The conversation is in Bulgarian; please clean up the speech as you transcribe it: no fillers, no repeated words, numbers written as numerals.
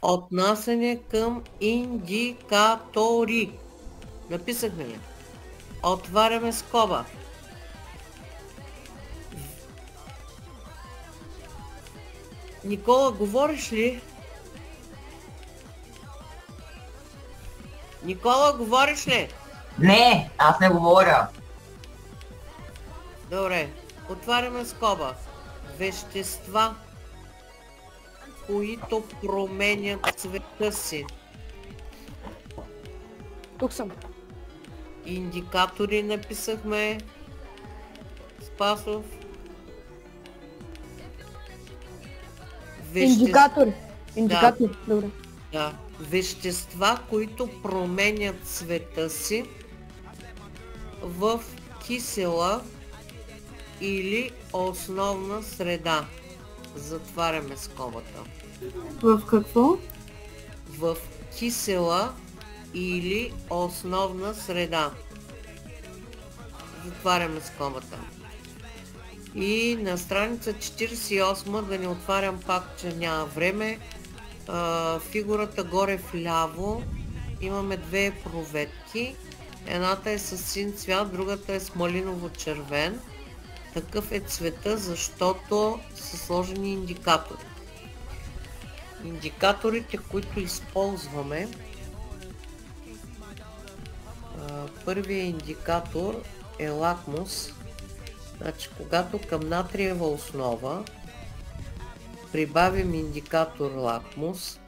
Отнасяне към индикатори. Написахме ли? Отваряме скоба. Никола, говориш ли? Никола, говориш ли? Не, аз не говоря. Добре. Отваряме скоба. Вещества, които променят цвета си. Тук съм. Индикатори написахме. Спасов. Индикатори. Индикатори. Добре. Да. Вещества, които променят цвета си в кисела или основна среда. Затваряме скобата. В какво? В кисела или основна среда. Затваряме скобата. И на страница 48, да не отварям пак, че няма време, фигурата горе вляво имаме две проветки. Едната е с син цвят, другата е с малиново-червен. Такъв е цвета, защото са сложени индикатори. Индикаторите, които използваме, първият индикатор е лакмус. Значи, когато към натриева основа прибавим индикатор лакмус,